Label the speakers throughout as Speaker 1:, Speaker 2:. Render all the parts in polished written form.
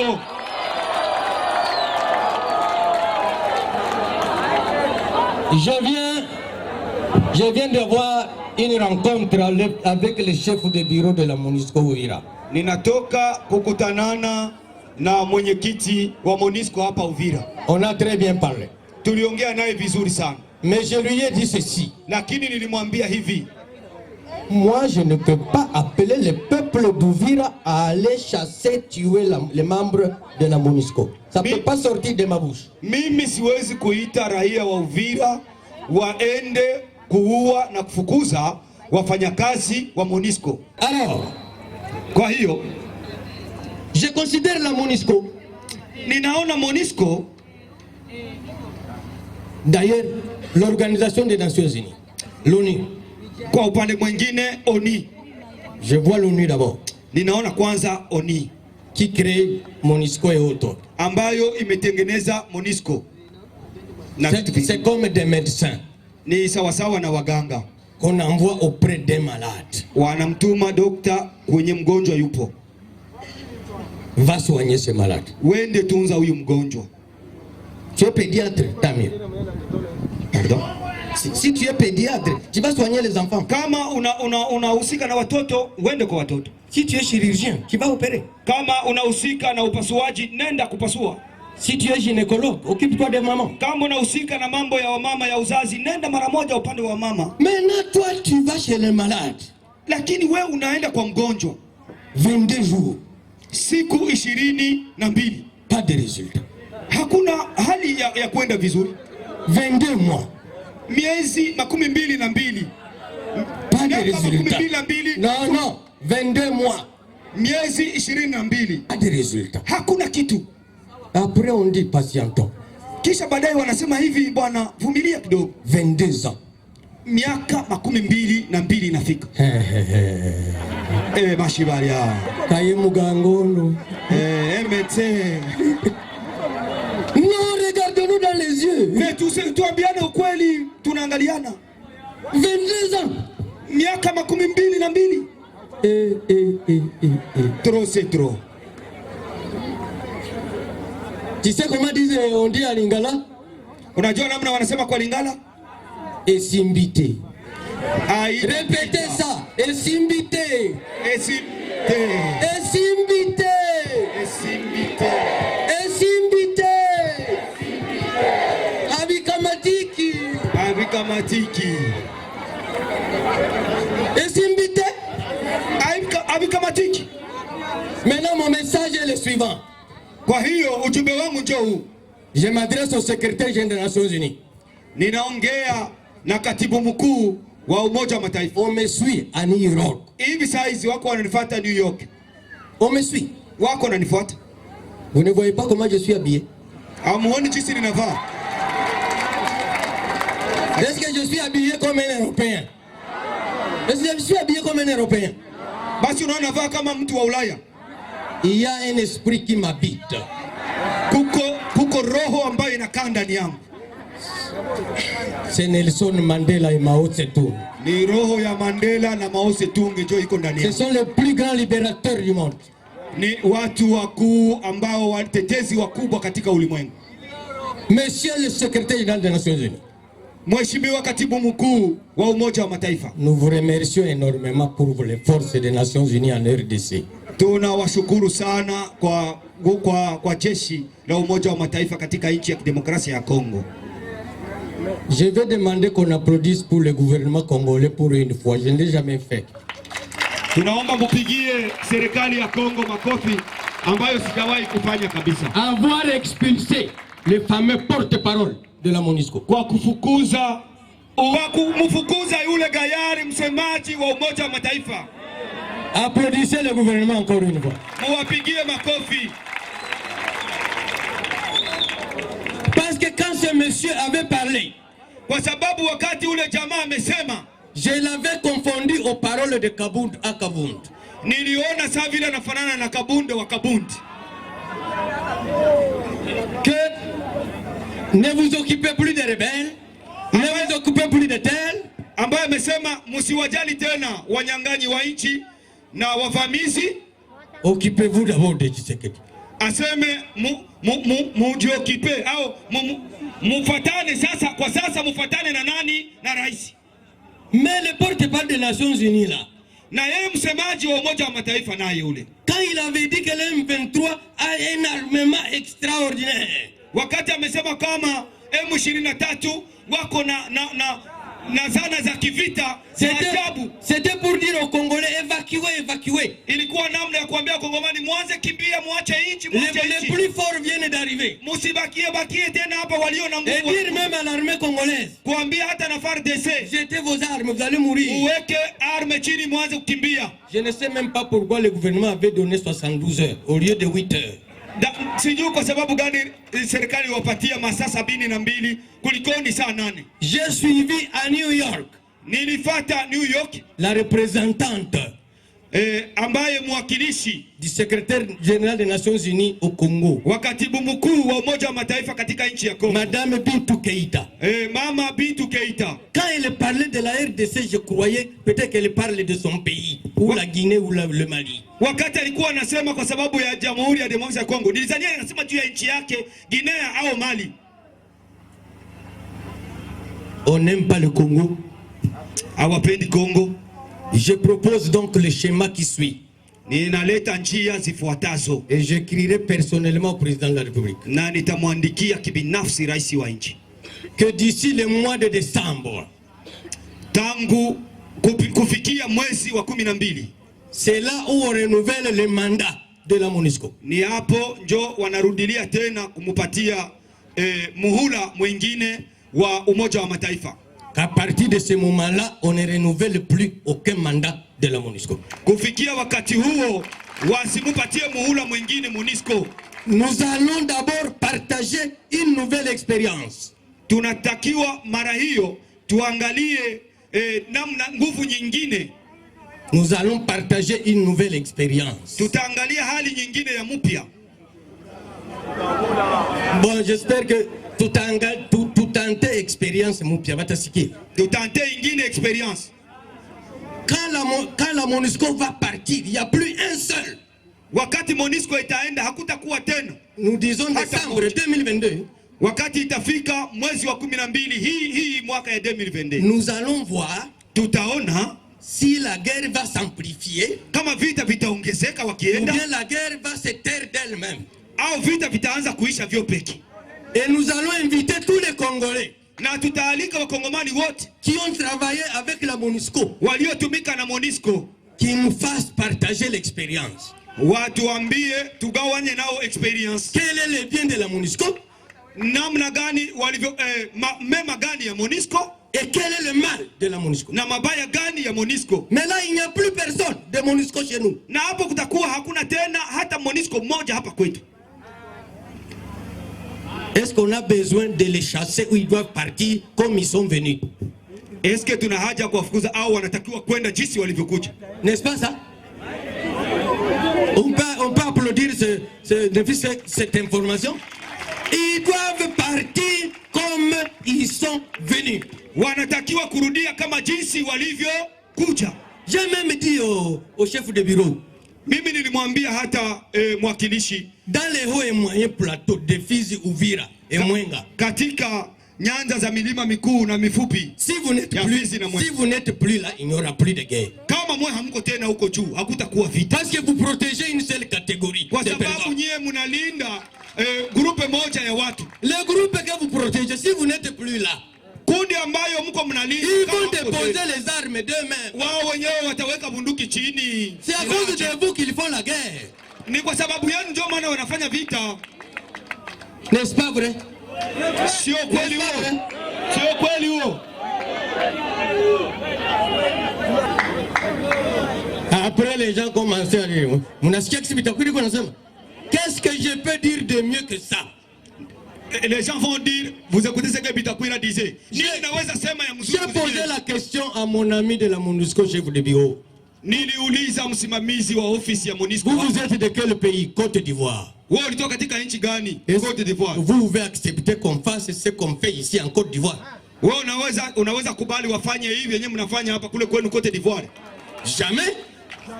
Speaker 1: MONUSCO.
Speaker 2: Je viens de voir une rencontre avec le chef de bureau de la MONUSCO Uvira.
Speaker 1: Ninatoka kukutanana na mwenyekiti wa MONUSCO hapa Uvira.
Speaker 2: On a très bien parlé.
Speaker 1: Tuliongea naye vizuri sana.
Speaker 2: Mais je lui ai dit ceci.
Speaker 1: Lakini nilimwambia hivi.
Speaker 2: Moi, je ne peux pas appeler le peuple d'Uvira à aller chasser, tuer les membres de la MONUSCO. Ça ne peut pas sortir de ma bouche.
Speaker 1: Mimi siwezi kuita raia wa Uvira waende kuua na kufukuza wafanyakazi wa MONUSCO.
Speaker 2: Alors,
Speaker 1: kwa hiyo
Speaker 2: je considère la MONUSCO.
Speaker 1: Ninaona MONUSCO,
Speaker 2: d'ailleurs, l'Organisation des Nations Unies, l'ONU.
Speaker 1: Kwa upande mwingine ONU.
Speaker 2: Je vois l'ONU d'abord.
Speaker 1: Ninaona kwanza ONU
Speaker 2: qui crée MONUSCO et autres.
Speaker 1: Ambayo imetengeneza MONUSCO.
Speaker 2: C'est comme des médecins.
Speaker 1: Ni sawasawa na waganga.
Speaker 2: Qu'on envoie auprès des malades.
Speaker 1: Wanamtuma dokta kwenye mgonjwa yupo.
Speaker 2: Va soigner ce malade.
Speaker 1: Wende tunza huyu mgonjwa.
Speaker 2: Tu es pédiatre, tant mieux.
Speaker 1: Pardon?
Speaker 2: Si tu es pédiatre, tu vas soigner les enfants.
Speaker 1: Kama unahusika na watoto, wende kwa watoto.
Speaker 2: Si tu es chirurgien, tu vas opérer.
Speaker 1: Kama unahusika na upasuaji, nenda kupasua.
Speaker 2: Si tu es gynécologue, occupe-toi des mamans.
Speaker 1: Kama unahusika na mambo ya wamama ya uzazi, nenda mara moja upande wa mama.
Speaker 2: Maintenant toi tu vas chez les malades.
Speaker 1: Lakini wewe unaenda kwa mgonjwa
Speaker 2: 22 jours.
Speaker 1: Siku 22.
Speaker 2: Pas de résultat.
Speaker 1: Hakuna hali ya kwenda vizuri.
Speaker 2: 22 mois.
Speaker 1: Miezi 22.
Speaker 2: Pas de résultat. Non, 22 mois.
Speaker 1: Miezi 22.
Speaker 2: Pas de résultat.
Speaker 1: Hakuna kitu.
Speaker 2: Après on dit patientons.
Speaker 1: Kisha baadaye wanasema hivi, bwana vumilia kidogo.
Speaker 2: 22 ans.
Speaker 1: Miaka 22 inafika. Mashibaria.
Speaker 2: Kaye mugangono.
Speaker 1: Emete.
Speaker 2: Non, regarde-nous dans les yeux.
Speaker 1: Mais tuambiane ukweli, tunaangaliana.
Speaker 2: 22 ans.
Speaker 1: Miaka 22. Trop c'est trop.
Speaker 2: Tu sais comment on dit à Lingala?
Speaker 1: Unajua namna wanasema kwa Lingala?
Speaker 2: Esimbite. Répétez ça. Esimbite.
Speaker 1: Esimbite.
Speaker 2: Esimbite.
Speaker 1: Esimbite.
Speaker 2: Esimbite. Abikamatiki.
Speaker 1: Abikamatiki.
Speaker 2: Esimbite.
Speaker 1: Abikamatiki.
Speaker 2: Maintenant mon message est le suivant.
Speaker 1: Kwa hiyo ujumbe wangu njoo huu.
Speaker 2: Je m'adresse au secrétaire général des Nations Unies.
Speaker 1: Ninaongea na katibu mkuu wa Umoja wa Mataifa.
Speaker 2: On me suit à New York.
Speaker 1: Hivi saizi wako wananifuata New York.
Speaker 2: On me suit.
Speaker 1: Wako wananifuata.
Speaker 2: Vous ne voyez pas comment je suis habillé?
Speaker 1: Hamuoni jinsi ninavaa?
Speaker 2: Est-ce que je suis habillé comme un Européen? Est-ce que je suis habillé comme un Européen?
Speaker 1: Basi unaona navaa kama mtu wa Ulaya.
Speaker 2: Il y a un esprit qui m'habite.
Speaker 1: Kuko roho ambayo inakaa ndani yangu.
Speaker 2: C'est Nelson Mandela et Mao Tse-tung.
Speaker 1: Ni roho ya Mandela na Mao Tse-tung ndio iko ndani yangu.
Speaker 2: Ce sont les plus grands libérateurs du monde.
Speaker 1: Ni watu wakuu ambao watetezi wakubwa katika ulimwengu.
Speaker 2: Monsieur le secrétaire général des Nations Unies.
Speaker 1: Mheshimiwa katibu mkuu wa Umoja wa Mataifa.
Speaker 2: Nous vous remercions énormément pour les forces des Nations Unies en RDC.
Speaker 1: Tunawashukuru sana kwa jeshi la Umoja wa Mataifa katika nchi ya kidemokrasia ya Kongo.
Speaker 2: Je vais demander qu'on applaudisse pour le gouvernement congolais pour une fois. Je ne l'ai jamais fait.
Speaker 1: Tunaomba mupigie serikali ya Kongo makofi ambayo sijawahi kufanya kabisa.
Speaker 2: Avoir expulsé les fameux porte-parole de la MONUSCO.
Speaker 1: Kwa kumfukuza yule gayari msemaji wa Umoja wa Mataifa.
Speaker 2: Applaudissez le gouvernement encore une fois.
Speaker 1: Muwapigie makofi.
Speaker 2: Parce que quand ce monsieur avait parlé,
Speaker 1: kwa sababu wakati ule jamaa amesema,
Speaker 2: je l'avais confondu aux paroles de Kabund à Kabund.
Speaker 1: Niliona saa vile anafanana na Kabunde wa Kabundi.
Speaker 2: Que ne vous occupez plus des rebelles, ne vous occupez plus de tels.
Speaker 1: Ambaye amesema msiwajali tena wanyang'anyi wa nchi na wavamizi.
Speaker 2: Occupez-vous d'abord de Tshisekedi.
Speaker 1: aseme mujiokipe au mufatane sasa. Kwa sasa mufatane na nani? Na rais.
Speaker 2: Mais le porte-parole des Nations Unies là,
Speaker 1: na yeye msemaji wa Umoja wa Mataifa naye yule,
Speaker 2: quand il avait dit que l'M23 a un armement extraordinaire,
Speaker 1: wakati amesema kama M23 wako na zana za kivita za ajabu,
Speaker 2: c'était pour dire aux Congolais évacuez.
Speaker 1: Ilikuwa namna ya kuambia Kongomani mwanze kimbia, muache nchi,
Speaker 2: Les plus forts viennent d'arriver.
Speaker 1: Bakie tena hapa walio na nguvu.
Speaker 2: Et dire même à l'armée congolaise,
Speaker 1: kuambia hata na FARDC,
Speaker 2: jetez vos armes, vous allez mourir.
Speaker 1: Uweke arme chini, mwanze kukimbia.
Speaker 2: Je ne sais même pas pourquoi le gouvernement avait donné 72 heures au lieu de 8 heures.
Speaker 1: Sijui kwa sababu gani serikali wapatia masaa 72 kulikoni saa 8.
Speaker 2: J'ai suivi à New York,
Speaker 1: nilifata New York,
Speaker 2: la représentante
Speaker 1: ambaye mwakilishi
Speaker 2: du secrétaire général des Nations Unies au Congo,
Speaker 1: wa katibu mkuu wa Umoja wa Mataifa katika nchi ya Kongo,
Speaker 2: Madame Bintou Keïta.
Speaker 1: Mama Bintou Keïta.
Speaker 2: Quand elle parlait de la RDC, je croyais peut-être qu'elle parle de son pays, ou la Guinée ou le Mali.
Speaker 1: Wakati alikuwa anasema kwa sababu ya Jamhuri ya Demokrasia ya Kongo, nilizania anasema juu ya nchi yake Guinea au Mali.
Speaker 2: On n'aime pas le Congo.
Speaker 1: Hawapendi Kongo.
Speaker 2: Je propose donc le schéma qui suit.
Speaker 1: Ninaleta njia zifuatazo.
Speaker 2: Et j'écrirai personnellement au président de la République.
Speaker 1: Na nitamwandikia kibinafsi rais wa nchi.
Speaker 2: Que d'ici le mois de décembre,
Speaker 1: tangu kufikia mwezi wa 12,
Speaker 2: c'est là où on renouvelle le mandat de la MONUSCO.
Speaker 1: Ni hapo njo wanarudilia tena kumupatia muhula mwingine wa Umoja wa Mataifa.
Speaker 2: À partir de ce moment-là, on ne renouvelle plus aucun mandat de la MONUSCO.
Speaker 1: Kufikia wakati huo wasimupatie muhula mwingine MONUSCO.
Speaker 2: Nous allons d'abord partager une nouvelle expérience.
Speaker 1: Tunatakiwa mara hiyo tuangalie namna nguvu nyingine.
Speaker 2: Nous allons partager une nouvelle expérience.
Speaker 1: Tutaangalia hali nyingine ya mpya.
Speaker 2: Bon, j'espère que tout tenter expérience mpya batasiki.
Speaker 1: Tout tenter ingine expérience.
Speaker 2: Quand la MONUSCO va partir, il n'y a plus un seul.
Speaker 1: Wakati MONUSCO itaenda hakutakuwa tena.
Speaker 2: Nous disons décembre 2022.
Speaker 1: Wakati itafika mwezi wa 12 hii mwaka ya 2022.
Speaker 2: Nous allons voir,
Speaker 1: tutaona
Speaker 2: si la guerre va s'amplifier,
Speaker 1: kama vita vitaongezeka wakienda,
Speaker 2: ou bien la guerre va se taire d'elle-même,
Speaker 1: au vita vitaanza kuisha vyo peki.
Speaker 2: Et nous allons inviter tous les Congolais
Speaker 1: na tutaalika wakongomani wote
Speaker 2: qui ont travaillé avec la MONUSCO,
Speaker 1: waliotumika na MONUSCO,
Speaker 2: qui nous fassent partager l'expérience.
Speaker 1: Watuambie tugawanye nao experience.
Speaker 2: Quel est le bien de la MONUSCO?
Speaker 1: Namna gani walivyo mema gani ya MONUSCO?
Speaker 2: Et quel est le mal de la MONUSCO?
Speaker 1: Na mabaya gani ya MONUSCO?
Speaker 2: Mais là, il n'y a plus personne de MONUSCO chez nous.
Speaker 1: Na hapo kutakuwa hakuna tena hata MONUSCO moja hapa kwetu.
Speaker 2: Est-ce qu'on a besoin de les chasser ou ils doivent partir comme ils sont venus?
Speaker 1: Est-ce que tuna haja kuwafukuza au wanatakiwa kwenda jinsi walivyokuja?
Speaker 2: N'est-ce pas ça? On peut applaudir cette information. Ils doivent partir comme ils sont venus.
Speaker 1: Wanatakiwa kurudia kama jinsi walivyokuja.
Speaker 2: J'ai même dit au chef de bureau,
Speaker 1: mimi nilimwambia hata mwakilishi,
Speaker 2: dans les hauts et moyens plateaux de Fizi, Uvira et Mwenga,
Speaker 1: katika nyanja za milima mikuu na mifupi,
Speaker 2: si vous n'êtes plus là, il n'y aura plus de guerre.
Speaker 1: Kama mwe hamko tena huko juu, hakutakuwa vita.
Speaker 2: Parce que vous protégez une seule catégorie.
Speaker 1: Kwa sababu nyie mnalinda groupe moja ya watu.
Speaker 2: Le groupe que vous protégez, si vous n'êtes plus là,
Speaker 1: kundi ambayo mko mnalinda,
Speaker 2: ils vont déposer les armes demain.
Speaker 1: Wao wenyewe wataweka bunduki chini.
Speaker 2: C'est à cause de vous qu'ils font la guerre.
Speaker 1: Ni kwa sababu yenu ndio maana wanafanya vita.
Speaker 2: N'est-ce pas vrai?
Speaker 1: Sio kweli huo. Sio kweli huo.
Speaker 2: Après les gens commencent à dire, qu'est-ce que je peux dire de mieux que ça?
Speaker 1: Les gens vont dire, vous écoutez ce que Bitakwira disait. J'ai
Speaker 2: posé la question à mon ami de la MONUSCO, chef de bureau.
Speaker 1: Niliuliza msimamizi wa ofisi ya MONUSCO.
Speaker 2: Vous êtes de quel pays? Côte d'Ivoire.
Speaker 1: Wewe ulitoka katika nchi gani? Côte d'Ivoire.
Speaker 2: Vous pouvez accepter qu'on fasse ce qu'on fait ici en Côte d'Ivoire?
Speaker 1: Wewe unaweza kubali wafanye hivi yenyewe mnafanya hapa kule kwenu Côte d'Ivoire?
Speaker 2: Jamais.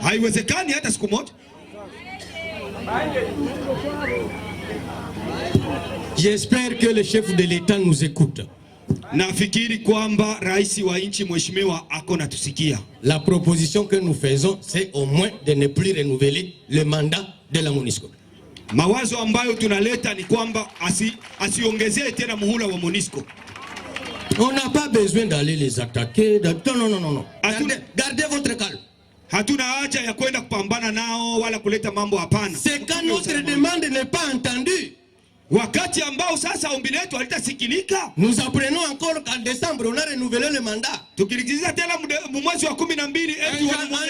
Speaker 1: Haiwezekani hata siku moja.
Speaker 2: J'espère que le chef de l'État nous écoute.
Speaker 1: Nafikiri kwamba rais wa nchi mheshimiwa ako natusikia.
Speaker 2: La proposition que nous faisons, c'est au moins de ne plus renouveler le mandat de la MONUSCO.
Speaker 1: Mawazo ambayo tunaleta ni kwamba asiongezee tena muhula wa MONUSCO.
Speaker 2: On n'a pas besoin d'aller les attaquer. Non. Gardez votre calme.
Speaker 1: Hatuna haja ya kwenda kupambana nao wala kuleta mambo hapana.
Speaker 2: C'est quand notre demande n'est pas entendue.
Speaker 1: Wakati ambao sasa ombi letu halitasikilika.
Speaker 2: Nous apprenons encore qu'en décembre on a renouvelé le mandat.
Speaker 1: Tukilikiza tena mwezi wa 12
Speaker 2: en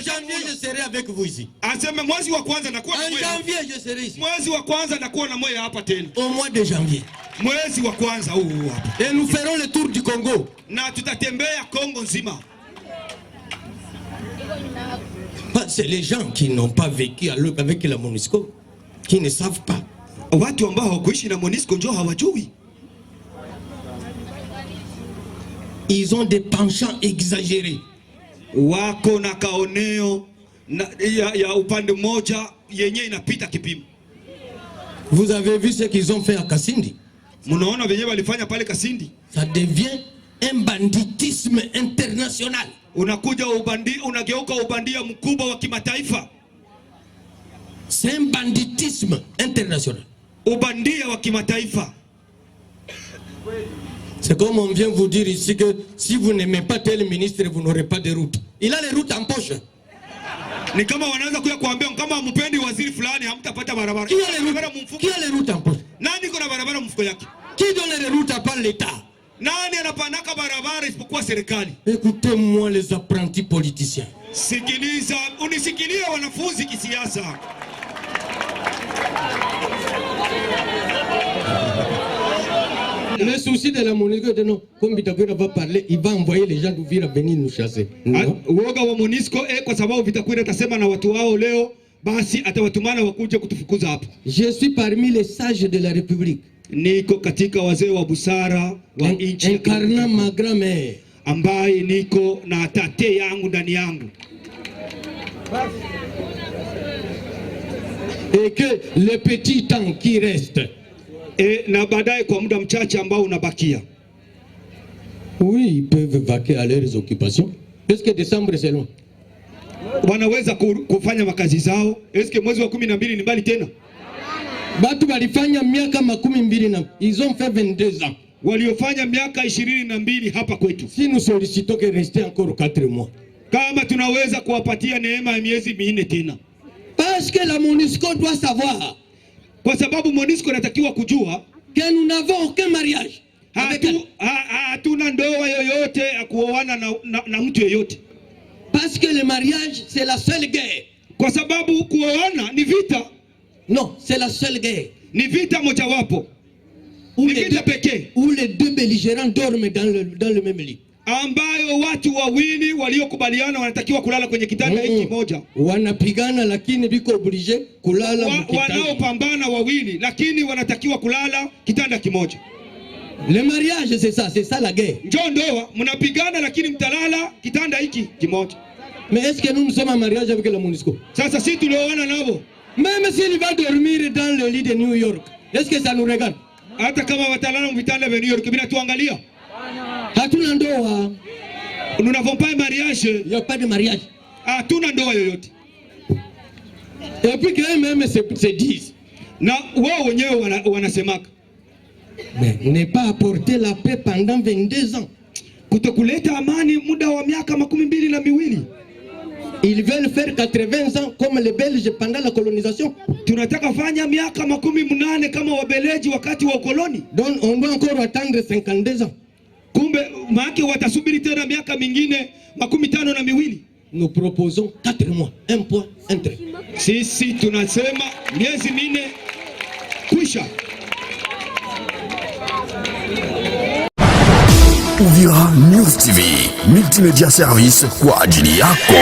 Speaker 2: janvier je serai avec vous ici.
Speaker 1: Aseme mwezi wa kwanza nakuwa
Speaker 2: en janvier je serai ici.
Speaker 1: Mwezi wa kwanza nakuwa na moyo hapa tena.
Speaker 2: Au mois de janvier.
Speaker 1: Mwezi wa kwanza huu hapa.
Speaker 2: Et nous ferons le tour du Congo.
Speaker 1: Na tutatembea Kongo nzima.
Speaker 2: C'est les gens qui n'ont pas vécu avec la MONUSCO qui ne savent pas.
Speaker 1: Watu ambao hawakuishi na MONUSCO ndio hawajui.
Speaker 2: Ils ont des penchants exagérés.
Speaker 1: Wako na kaoneo ya upande mmoja yenye inapita kipimo.
Speaker 2: Vous avez vu ce qu'ils ont fait à Kasindi?
Speaker 1: Mnaona wenyewe walifanya pale Kasindi?
Speaker 2: Ça devient un banditisme international.
Speaker 1: Unakuja ubandi, unageuka ubandia mkubwa wa kimataifa.
Speaker 2: C'est un banditisme international.
Speaker 1: Ubandia wa kimataifa.
Speaker 2: C'est comme on vient vous dire ici que si vous n'aimez pas tel ministre, vous n'aurez pas de route. Il a les routes en poche.
Speaker 1: Ni kama wanaanza kuambia kama mpendi waziri fulani hamtapata barabara.
Speaker 2: Qui a les routes en poche?
Speaker 1: Nani kuna barabara mfuko yake?
Speaker 2: Qui donne les routes à part l'État?
Speaker 1: Nani anapanaka barabara isipokuwa serikali?
Speaker 2: Écoutez-moi les apprentis politiciens.
Speaker 1: Sikiliza, unisikilie wanafunzi kisiasa.
Speaker 2: Le souci de la MONUSCO, comme Bitakwira va parler, il va envoyer les gens d'Uvira venir nous chasser.
Speaker 1: Uoga wa MONUSCO kwa sababu Bitakwira atasema na watu wao leo, basi atawatumana wakuje kutufukuza hapa.
Speaker 2: Je suis parmi les sages de la République.
Speaker 1: Niko katika wazee wa busara wa nchi,
Speaker 2: incarnant ma grand-mère,
Speaker 1: ambaye niko na tate yangu ndani yangu.
Speaker 2: Et que le petit temps qui reste,
Speaker 1: na baadaye kwa muda mchache ambao unabakia.
Speaker 2: Oui, ils peuvent vaquer à leurs occupations. Est-ce que décembre c'est loin?
Speaker 1: Wanaweza kufanya makazi zao. Est-ce que mwezi wa 12 ni mbali tena?
Speaker 2: Batu walifanya miaka 12 na ils ont fait 22 ans.
Speaker 1: Waliofanya miaka 22 hapa kwetu.
Speaker 2: Si nous sollicitons que rester encore 4 mois.
Speaker 1: Kama tunaweza kuwapatia neema ya miezi 4 tena.
Speaker 2: Parce que la MONUSCO doit savoir.
Speaker 1: Kwa sababu MONUSCO inatakiwa kujua
Speaker 2: que nous n'avons aucun mariage.
Speaker 1: Hatuna ndoa yoyote ya kuoana na mtu yoyote.
Speaker 2: Parce que le mariage c'est la seule guerre.
Speaker 1: Kwa sababu kuoana ni vita.
Speaker 2: Non, c'est la seule guerre.
Speaker 1: Ni vita mojawapo. Ni vita pekee.
Speaker 2: Où les deux belligérants dorment dans le même lit.
Speaker 1: Ambayo watu wawili waliokubaliana wanatakiwa kulala kwenye kitanda hiki moja.
Speaker 2: Wanapigana lakini biko oblige kulala mkitanda.
Speaker 1: Wanaopambana wawili lakini wanatakiwa kulala kitanda kimoja.
Speaker 2: Le mariage c'est ça la guerre.
Speaker 1: Njoo ndoa, mnapigana lakini mtalala kitanda hiki kimoja.
Speaker 2: Mais est-ce que nous sommes en mariage avec la MONUSCO?
Speaker 1: Sasa sisi tulioana nao.
Speaker 2: Même s'il va dormir dans le lit de New York, est-ce que ça nous regarde?
Speaker 1: Hata kama watalala vitanda vya New York bila tuangalia.
Speaker 2: Hatuna ndoa.
Speaker 1: Nous n'avons pas un mariage.
Speaker 2: Il n'y a pas de mariage.
Speaker 1: Hatuna ndoa yoyote.
Speaker 2: Et puis que même se disent.
Speaker 1: Na wao wenyewe wanasemaka.
Speaker 2: Mais ne pas apporter la paix pendant 22 ans.
Speaker 1: Kutokuleta amani muda wa miaka 22.
Speaker 2: Ils veulent faire 80 ans comme les Belges pendant la colonisation.
Speaker 1: Tunataka fanya miaka 18 kama wabeleji wakati wa ukoloni.
Speaker 2: Donc on doit encore attendre 52 ans.
Speaker 1: Kumbe maana watasubiri tena miaka mingine 52.
Speaker 2: Nous proposons 4 mois, un point, un trait.
Speaker 1: Sisi tunasema miezi 4 kwisha.
Speaker 3: Uvira News TV, multimédia service kwa ajili yako.